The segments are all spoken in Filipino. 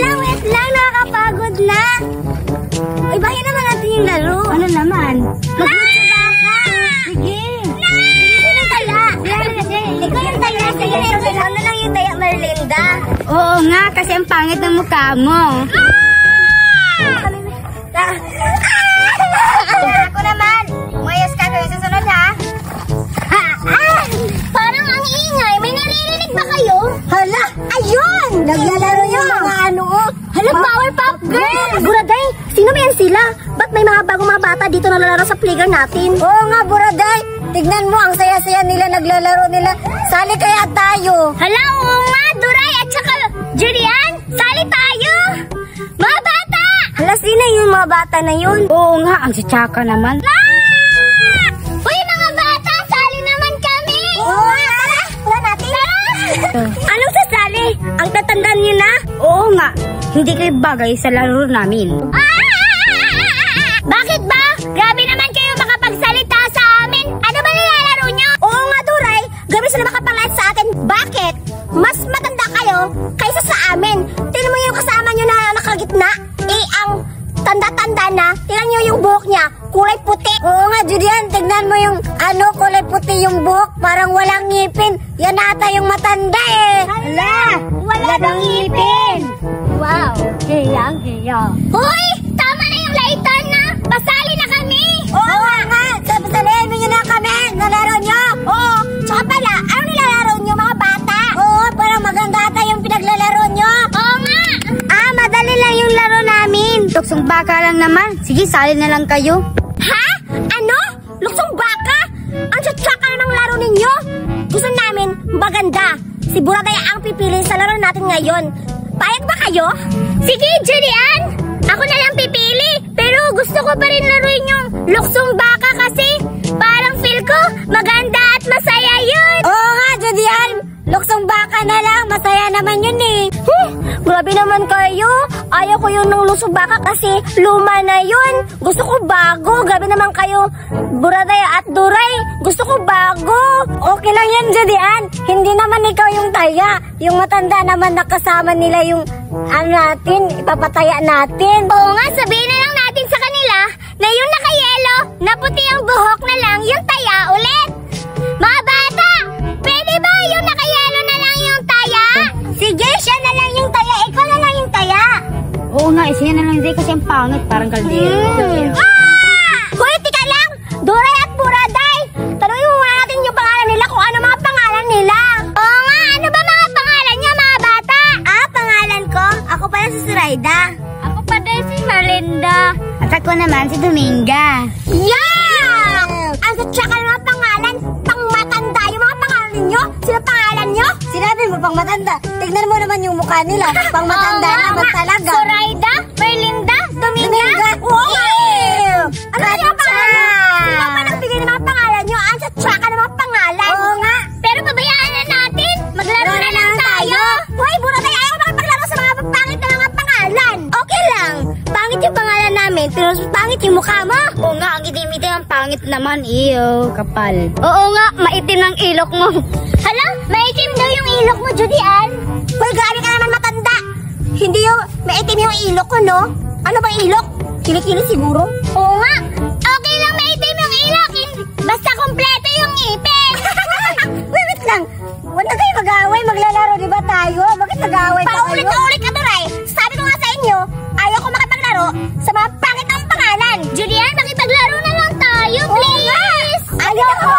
wait lang. Nakakapagod na. Ibahin naman natin yung laro. Ano naman? Magbaka. Sige. Ikaw yung taya. Ikaw yung taya. Sige, ano lang yung taya, Merlinda? Oo nga, kasi ang pangit ng mukha mo. Ako naman. Mayos ka kayo. Susunod ha? Parang ang ingay. May naririnig ba kayo? Hala, ayun! Naglalaro yung mga ano. Hala, Powerpuff Girls! Buraday, sino ba yan sila? Ba't may mga bagong mga bata dito nalalaro sa playground natin? Oo nga, Buraday. Tignan mo, ang saya-saya nila naglalaro nila. Sali kaya tayo. Hala, oo nga, Duray at saka Julian. Sali tayo! Mga bata! Hala, sino yung mga bata na yun? Oo nga, ang sitsaka naman. Uy, mga bata! Sali naman kami! Oo nga, tara! Tara natin! Anong sasali? Ang tatandaan niyo na? Oo nga, hindi kayo bagay sa laro namin. Bakit ba? Grabe naman kayo makapagsalita sa amin. Ano ba nilalaro nyo? Oo nga, Duray. Grabe sila makapangat sa atin. Bakit? Mas matanda kayo kaysa sa amin. Tingnan mo yung kasama nyo na nakagitna. Ang tanda-tanda na. Tingnan nyo yung buhok niya. Kulay puti. Oo nga, Julian. Tignan mo yung kulay puti yung buhok. Parang walang ngipin. Yan ata yung matanda eh. Hala! Wala nang ngipin. Wow. Hiyang. Hoy! Tama na yung laitan na. Pasali na kami. Oo nga. Pasalihin nyo na kami. Nalaro nyo. Oo. Tsaka pala, ano nilalaro nyo mga bata? Oo, parang maganda ata yung pinaglalaro nyo. Oo nga. Madali lang yung laro namin. Luksong baka lang naman. Sige, sali na lang kayo. Ha? Ano? Luksong baka? Ang tsatsaka namang laro ninyo. Gusto namin maganda. Si Buraday ang pipili sa laro natin ngayon. Payag ba kayo? Sige, Julian. Ako na lang pipili. Pero gusto ko pa rin laruin yung luksong baka kasi parang feel ko maganda at masaya yun. Oo nga, Julian. Luksong baka na lang. Masaya naman yun eh. Grabe naman kayo. Ayaw ko yung luksong baka kasi luma na yun. Gusto ko bago. Grabe naman kayo, Buraday at Duray. Gusto ko bago. Okay lang yan, Julian. Hindi naman ikaw yung taya. Yung matanda naman nakasama nila yung natin, ipapataya natin. Oo nga, sabihin na lang natin sa kanila na yung naka-yelo, na puti ang buhok na lang, yung taya ulit. Mga bata, pwede ba yung naka-yelo na lang yung taya? Sige, siya na lang yung taya. Ikaw na lang yung taya. Oo nga, siya na lang kasi ang pangit, parang kaldero. Hoy, tika lang! Duray at Buraday! Tanungin mo natin yung pangalan nila kung ano mga pangalan nila. Oo nga, ano ba mga pangalan niya mga bata? Pangalan ko? Ako pala si Zoraida. Ako pa din si Merlinda. At ako naman si Dominga. Yeah! Ang satsaka ng mga pangalan, pang matanda yung mga pangalan ninyo? Sino pangalan nyo? Sinabi mo pang matanda. Tignan mo naman yung mukha nila. Pang matanda naman talaga. Zoraida, Merlinda, Dominga. Wow! Ano yung pangalan? Sino pa nagbigay ng mga pangalan nyo? Ang satsaka ng mga pangalan. Oo nga. Pero pabayaan na natin. Maglaro na lang tayo. Hoy, Buraday, ayaw makipaglaro sa mga pangit na mga pangalan. Okay lang. Pangit yung pangalan namin, pero pangit yung mukha mo. Oo nga, ang itim-itim ang pangit naman. Iyo, kapal. Oo nga, maitim ang ilok mo. Hala, maitim daw yung ilok mo, Julian. Hoy, galing ka naman matanda. Hindi yung maitim yung ilok ko, no? Ano ba ilok? Kilikili siguro? Oo nga. Okay lang maitim yung ilok. Basta kompleto yung ngipin. Wait lang. Huwag na kayo mag-away. Maglalaro, di ba tayo? Bakit mag-away pa kayo? Paulit-ulit ka, Duray. Sabi ko nga sa inyo, ayaw ko makipaglaro sa mga pangit ang pangalan. Julian, makipaglaro na lang tayo, please. Ayaw ko.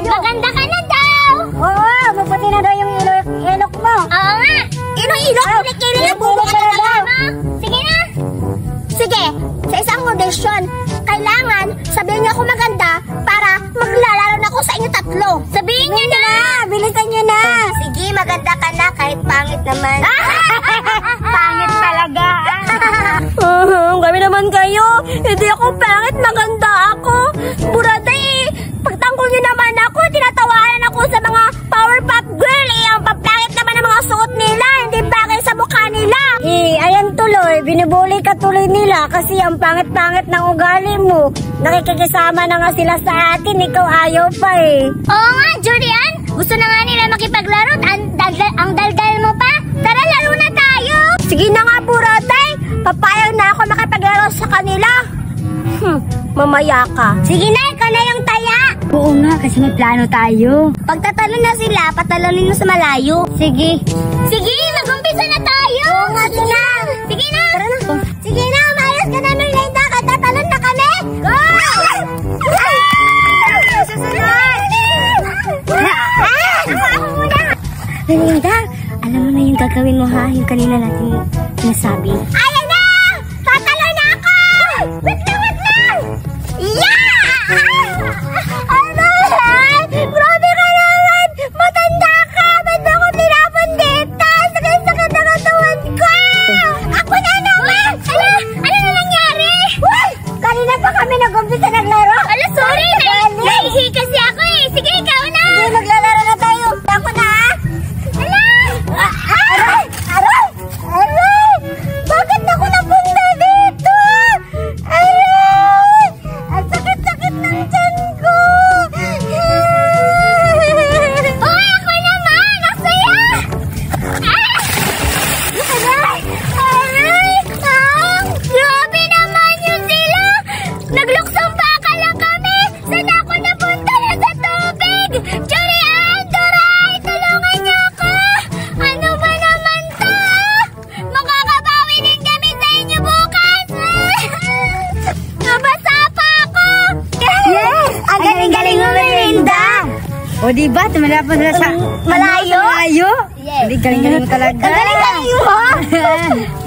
Maganda ka na daw. Oo, maputi na daw yung ilok mo. Oo nga. Ilok? Kilikili na bubo ka na daw. Sige na. Sige, sa isang audition, kailangan sabihin niyo ako maganda para maglalaro na ako sa inyo tatlo. Sabihin niyo na! Bilisan niyo na! Sige, maganda ka na kahit pangit naman. Pangit talaga. Kami naman kayo. Hindi ako pangit, maganda ako. Buraday, pagtanggol niyo naman ako, tinatawanan ako sa mga Powerpuff Girl. Ang papangit naman ang mga suot nila. Hindi bagay sa mukha nila. Ayan tuloy, binubuli ka tuloy nila kasi ang pangit-pangit ng ugali mo. Nakikisama na nga sila sa atin, ikaw ayaw pa eh. Oo nga, Julian. Gusto na nga nila makipaglaro. Ang daldal mo pa. Tara, laro na tayo. Sige na nga, mamaya ka. Sige na, ikaw na yung taya. Oo nga, kasi may plano tayo. Pagtatalo na sila, patalonin mo sa malayo. Sige. Sige, mag-umpisa na tayo. Oo nga, sige na. Sige na. Tara na. Sige na, umayos ka na, Merlinda. Katatalon na kami. Go! Ako muna. Merlinda, alam mo na yung gagawin mo ha, yung kanina natin nasabi. Ayan na! Tatalo na ako! Wait lang! Yeah! Ano yan? Grabe ka naman! Matanda ka! Ba't ba ako tinapon dito? Sakit-sakit ang katawan ko! Ako na naman! Ano na nangyari? Uy! Kanina pa kami nag-umpisa naglaro. Ala, sorry! Naihi kasi ako eh! Sige, ikaw na! Sige, maglalaro na tayo! Ako na ha! Aray! Aray! Aray! Bakit ako napunta dito? Aray! Ang sakit-sakit ng tiyan ko! Uy! Ako naman! Ang saya! Aray! Aray! Grabe naman yun sila! Nagluksong baka lang kami! Saan ako napunta na sa tubig? Jurian! Doray! Tulungan niyo ako! Ano ba naman to? Makakabawi din kami sa inyo bukas! Nabasa pa ako! Yes! Ang galing-galing mo, Merlinda! O diba, tumalapan na sa... Malayo? Malayo? Yes. Galing-galing mo talaga. Ang galing-galing mo!